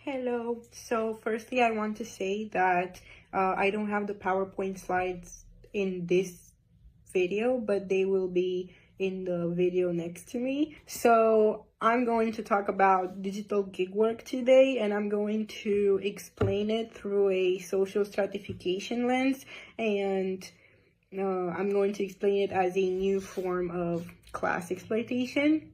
Hello. So firstly, I want to say that I don't have the PowerPoint slides in this video, but they will be in the video next to me. So I'm going to talk about digital gig work today, and I'm going to explain it through a social stratification lens, and I'm going to explain it as a new form of class exploitation.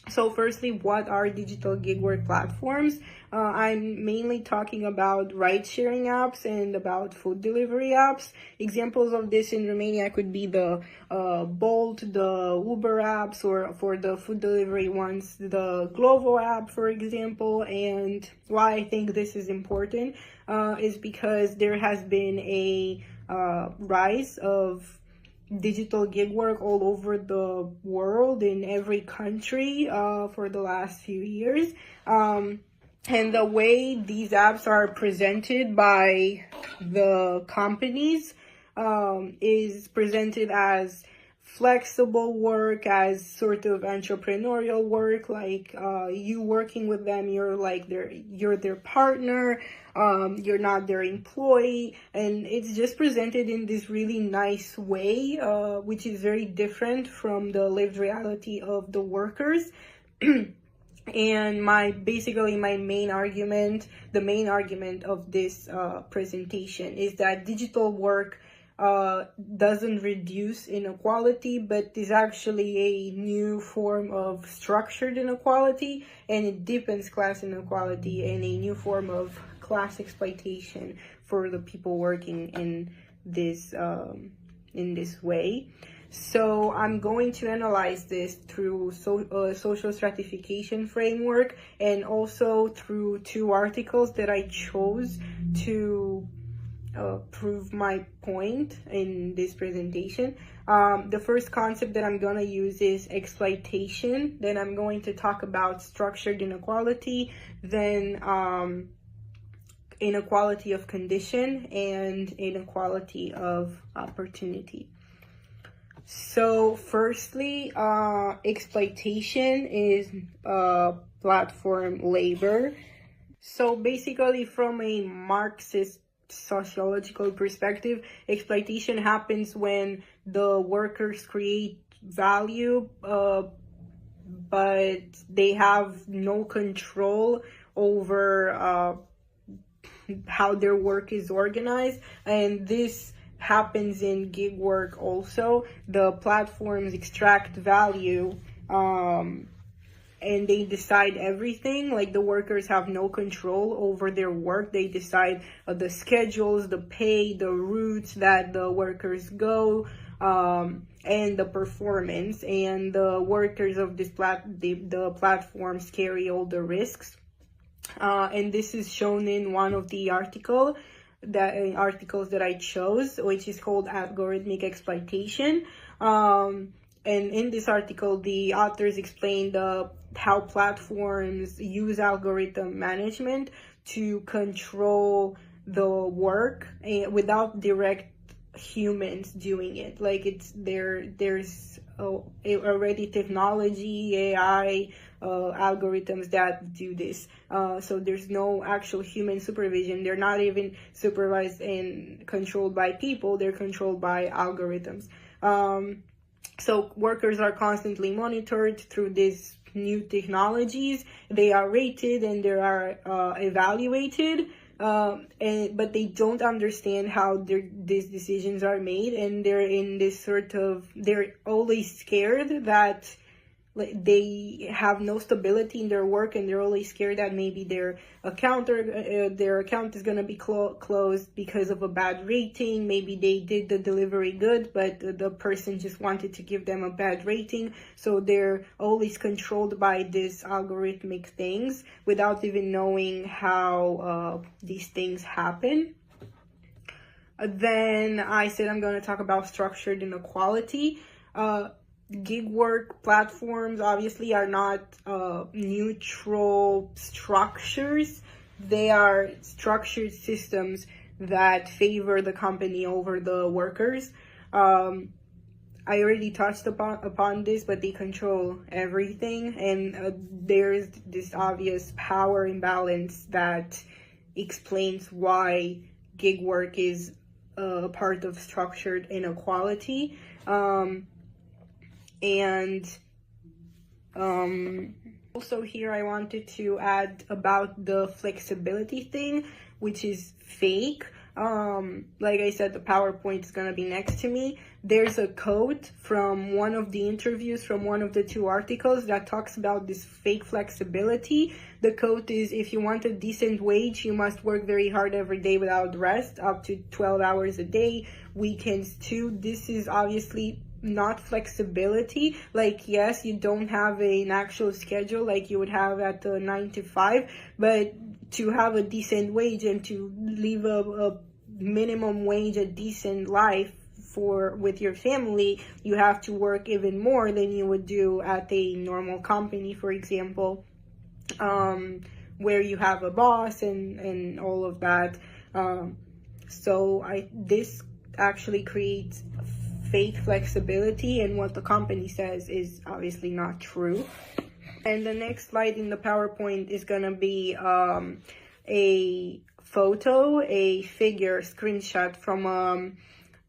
So firstly, what are digital gig work platforms? I'm mainly talking about ride-sharing apps and about food delivery apps. Examples of this in Romania could be the Bolt, the Uber apps, or for the food delivery ones, the Glovo app, for example. And why I think this is important is because there has been a rise of digital gig work all over the world in every country for the last few years. And the way these apps are presented by the companies is presented as flexible work, as sort of entrepreneurial work, like you working with them, you're their partner, you're not their employee, and it's just presented in this really nice way, which is very different from the lived reality of the workers. And my main argument, the main argument of this presentation is that digital work doesn't reduce inequality, but is actually a new form of structured inequality, and it deepens class inequality and a new form of class exploitation for the people working in this way. So I'm going to analyze this through social stratification framework, and also through two articles that I chose to prove my point in this presentation. The first concept that I'm going to use is exploitation. Then I'm going to talk about structured inequality, then inequality of condition, and inequality of opportunity. So firstly, exploitation is platform labor. So basically, from a Marxist sociological perspective, exploitation happens when the workers create value, but they have no control over how their work is organized. And this happens in gig work also. The platforms extract value and they decide everything. Like, the workers have no control over their work. They decide the schedules, the pay, the routes that the workers go, and the performance. And the workers of this the platforms carry all the risks. And this is shown in one of the articles that I chose, which is called Algorithmic Exploitation. And in this article, the authors explained how platforms use algorithm management to control the work without direct humans doing it. Like, there's already technology, AI, algorithms that do this. So there's no actual human supervision. They're not even supervised and controlled by people. They're controlled by algorithms. So workers are constantly monitored through these new technologies. They are rated and they are evaluated. But they don't understand how these decisions are made, and they're in this they're always scared that they have no stability in their work, and they're always scared that maybe their account is going to be closed because of a bad rating. Maybe they did the delivery good, but the person just wanted to give them a bad rating. So they're always controlled by these algorithmic things without even knowing how these things happen. Then I said I'm going to talk about structured inequality. Gig work platforms obviously are not neutral structures. They are structured systems that favor the company over the workers. I already touched upon this, but they control everything, and there's this obvious power imbalance that explains why gig work is a part of structured inequality. Also here I wanted to add about the flexibility thing, which is fake. Like I said, the PowerPoint is gonna be next to me. There's a quote from one of the interviews from one of the two articles that talks about this fake flexibility. The quote is, if you want a decent wage, you must work very hard every day without rest, up to 12 hours a day, weekends too. This is obviously not flexibility. Like, yes, you don't have an actual schedule like you would have at the 9 to 5, but to have a decent wage and to live a minimum wage, a decent life with your family, you have to work even more than you would do at a normal company, for example, where you have a boss and all of that. This actually creates fake flexibility, and what the company says is obviously not true. And the next slide in the PowerPoint is gonna be a photo, a figure screenshot from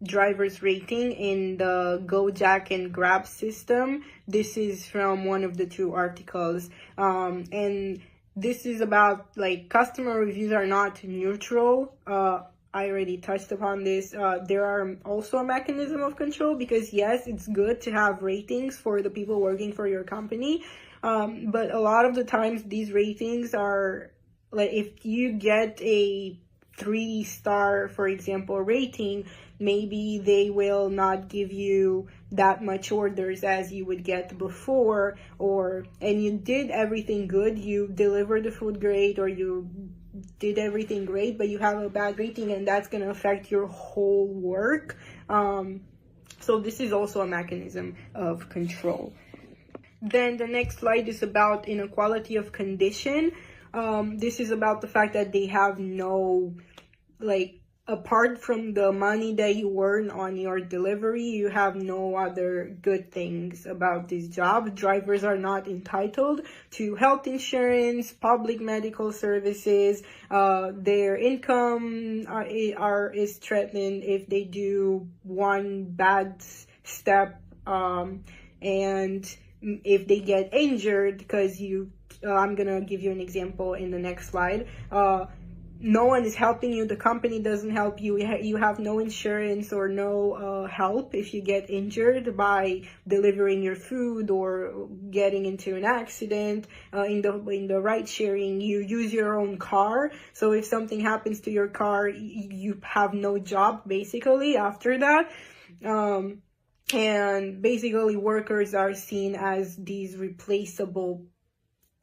driver's rating in the Go, Jack, and Grab system. This is from one of the two articles, and this is about, like, customer reviews are not neutral. I already touched upon this. There are also a mechanism of control, because yes, it's good to have ratings for the people working for your company, but a lot of the times these ratings are, like, if you get a 3-star, for example, rating, maybe they will not give you that much orders as you would get before, and you did everything good, you delivered the food great, or you did everything great, but you have a bad rating, and that's going to affect your whole work. So this is also a mechanism of control. Then the next slide is about inequality of condition. This is about the fact that they have no, like, apart from the money that you earn on your delivery, you have no other good things about this job. Drivers are not entitled to health insurance, public medical services. Their income is threatened if they do one bad step, and if they get injured, because I'm gonna give you an example in the next slide. No one is helping you, the company doesn't help you, you have no insurance or no help if you get injured by delivering your food or getting into an accident. In the ride sharing, you use your own car, so if something happens to your car, you have no job basically after that. And basically workers are seen as these replaceable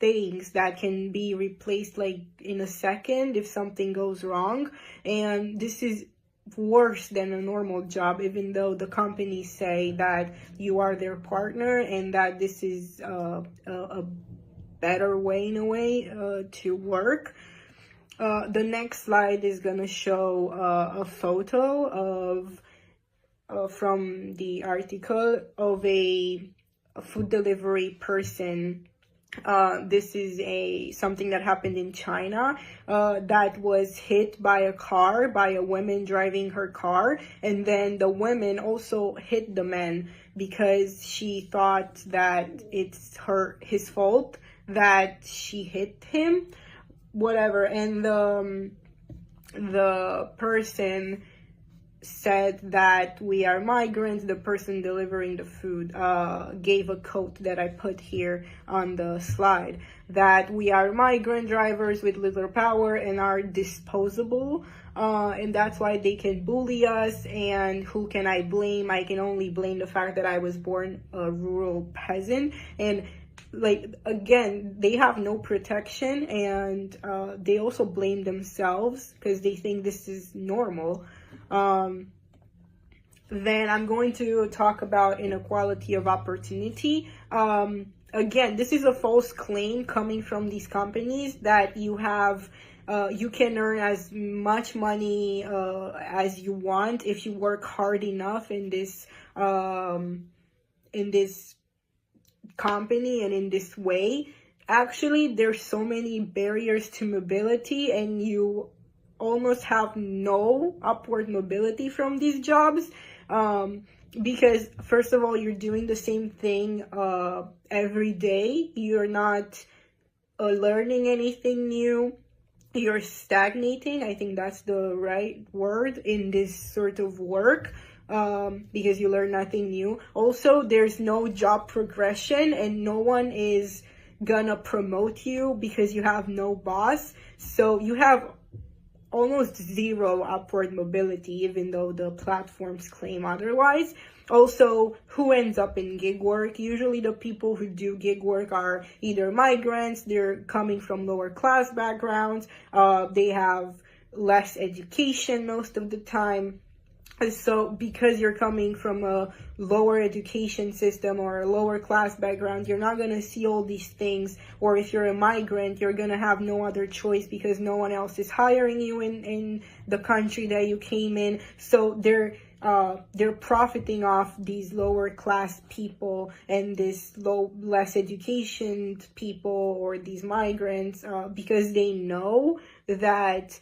things that can be replaced, like, in a second if something goes wrong. And this is worse than a normal job, even though the companies say that you are their partner and that this is a better way, in a way, to work. The next slide is gonna show a photo from the article of a food delivery person. This is something that happened in China, that was hit by a woman driving her car, and then the woman also hit the man because she thought that it's his fault that she hit him, whatever. And the person said that we are migrants. The person delivering the food gave a quote that I put here on the slide, that we are migrant drivers with little power and are disposable, and that's why they can bully us. And who can I blame? I can only blame the fact that I was born a rural peasant. And, like, again, they have no protection, and they also blame themselves because they think this is normal. Then I'm going to talk about inequality of opportunity. Again, this is a false claim coming from these companies that you have you can earn as much money as you want if you work hard enough in this company and in this way. Actually, there's so many barriers to mobility, and you almost have no upward mobility from these jobs, because first of all, you're doing the same thing every day. You're not learning anything new. You're stagnating. I think that's the right word in this sort of work, because you learn nothing new. Also, there's no job progression, and no one is gonna promote you because you have no boss. So you have almost zero upward mobility, even though the platforms claim otherwise. Also, who ends up in gig work? Usually the people who do gig work are either migrants, they're coming from lower class backgrounds, they have less education most of the time. So because you're coming from a lower education system or a lower class background, you're not going to see all these things. Or if you're a migrant, you're going to have no other choice because no one else is hiring you in the country that you came in. So they're profiting off these lower class people and this less education people or these migrants, because they know that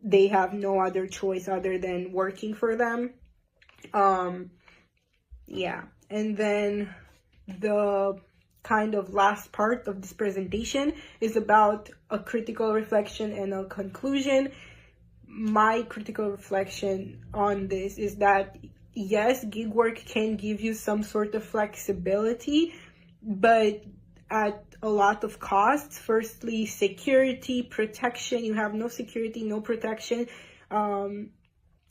they have no other choice other than working for them. Yeah, and then the kind of last part of this presentation is about a critical reflection and a conclusion. My critical reflection on this is that yes, gig work can give you some sort of flexibility, but at a lot of costs. Firstly, security, protection. You have no security, no protection, and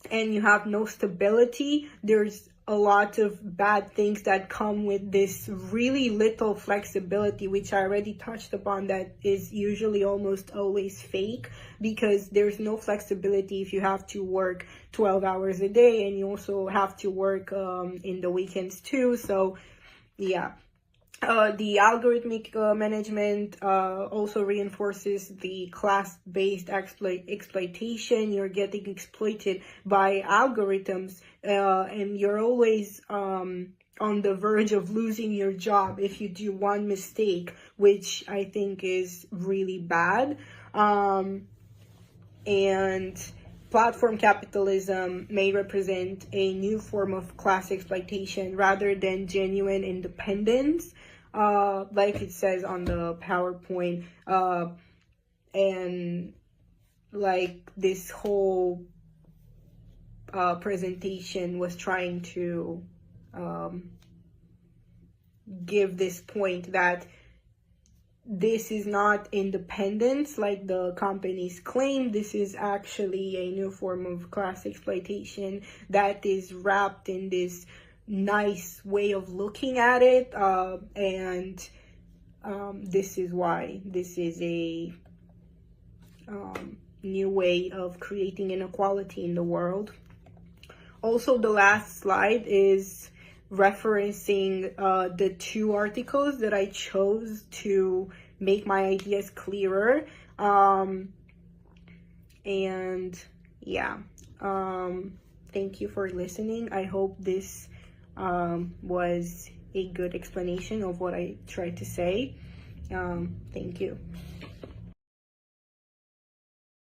you have no stability. There's a lot of bad things that come with this really little flexibility, which I already touched upon, that is usually almost always fake, because there's no flexibility if you have to work 12 hours a day and you also have to work in the weekends too. So yeah. The algorithmic management also reinforces the class-based exploitation. You're getting exploited by algorithms, and you're always on the verge of losing your job if you do one mistake, which I think is really bad. And platform capitalism may represent a new form of class exploitation rather than genuine independence, like it says on the PowerPoint, and like this whole presentation was trying to give this point that this is not independence like the companies claim. This is actually a new form of class exploitation that is wrapped in this nice way of looking at it, and this is why this is a new way of creating inequality in the world. Also, the last slide is referencing the two articles that I chose to make my ideas clearer. And yeah, thank you for listening. I hope this was a good explanation of what I tried to say. Thank you.